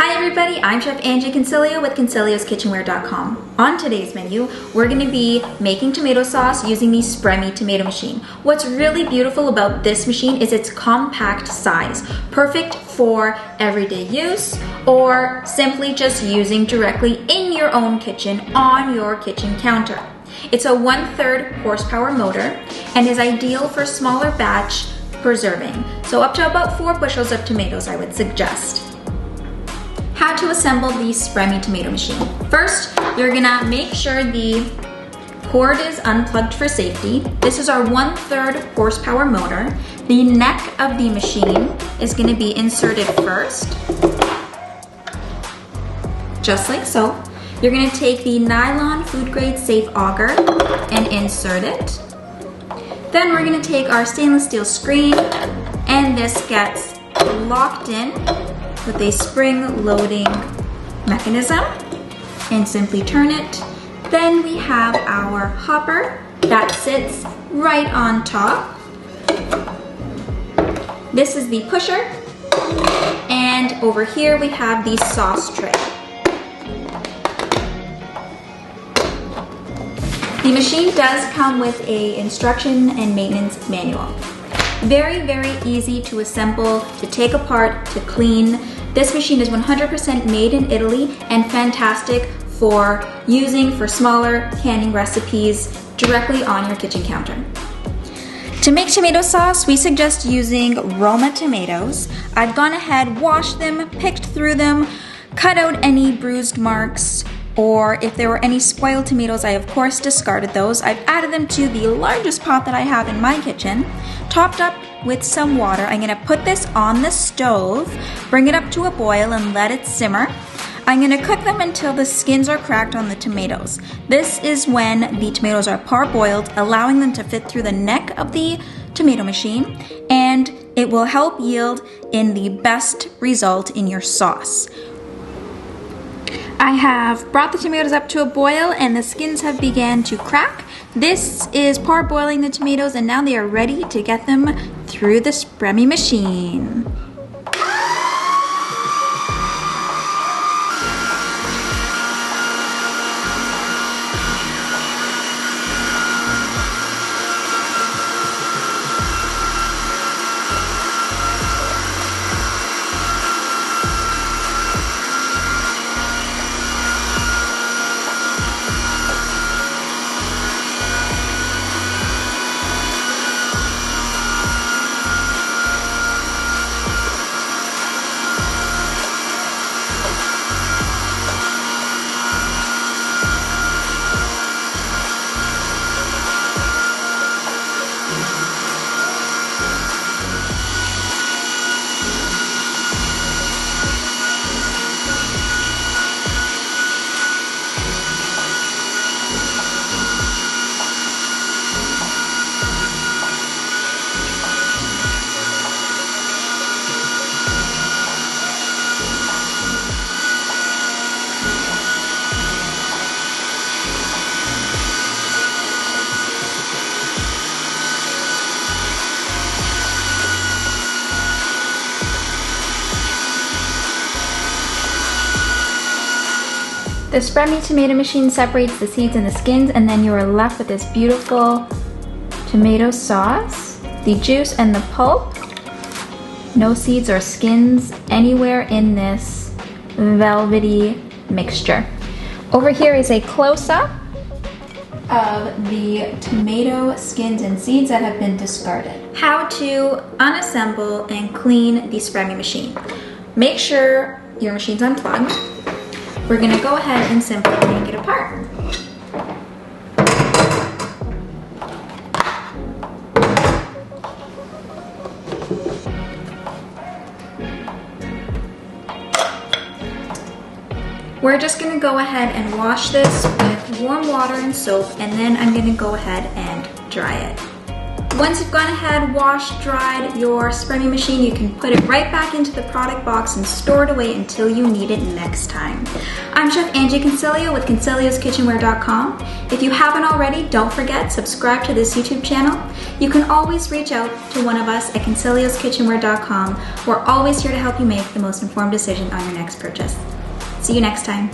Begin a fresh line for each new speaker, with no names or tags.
Hi everybody, I'm Chef Angie Consiglio with Consiglioskitchenware.com. On today's menu, we're going to be making tomato sauce using the Spremy tomato machine. What's really beautiful about this machine is its compact size, perfect for everyday use or simply just using directly in your own kitchen on your kitchen counter. It's a 1/3 horsepower motor and is ideal for smaller batch preserving, so up to about 4 bushels of tomatoes I would suggest. How to assemble the Spremy tomato machine. First, you're gonna make sure the cord is unplugged for safety. This is our 1/3 horsepower motor. The neck of the machine is gonna be inserted first, just like so. You're gonna take the nylon food grade safe auger and insert it. Then we're gonna take our stainless steel screen, and this gets locked in with a spring loading mechanism and simply turn it. Then we have our hopper that sits right on top. This is the pusher, and over here we have the sauce tray. The machine does come with an instruction and maintenance manual. Very, very easy to assemble, to take apart, to clean. This machine is 100% made in Italy and fantastic for using for smaller canning recipes directly on your kitchen counter. To make tomato sauce, we suggest using Roma tomatoes. I've gone ahead, washed them, picked through them, cut out any bruised marks, or if there were any spoiled tomatoes, I of course discarded those. I've added them to the largest pot that I have in my kitchen, topped up with some water. I'm gonna put this on the stove, bring it up to a boil and let it simmer. I'm gonna cook them until the skins are cracked on the tomatoes. This is when the tomatoes are parboiled, allowing them to fit through the neck of the tomato machine, and it will help yield in the best result in your sauce. I have brought the tomatoes up to a boil and the skins have began to crack. This is parboiling the tomatoes, and now they are ready to get them through the Spremy machine. The Spremy tomato machine separates the seeds and the skins, and then you are left with this beautiful tomato sauce. The juice and the pulp. No seeds or skins anywhere in this velvety mixture. Over here is a close-up of the tomato skins and seeds that have been discarded. How to unassemble and clean the Spremy machine. Make sure your machine's unplugged. We're gonna go ahead and simply take it apart. We're just gonna go ahead and wash this with warm water and soap, and then I'm gonna go ahead and dry it. Once you've gone ahead, washed, dried your Spremy machine, you can put it right back into the product box and store it away until you need it next time. I'm Chef Angie Consiglio with Consiglioskitchenware.com. If you haven't already, don't forget, subscribe to this YouTube channel. You can always reach out to one of us at Consiglioskitchenware.com. We're always here to help you make the most informed decision on your next purchase. See you next time.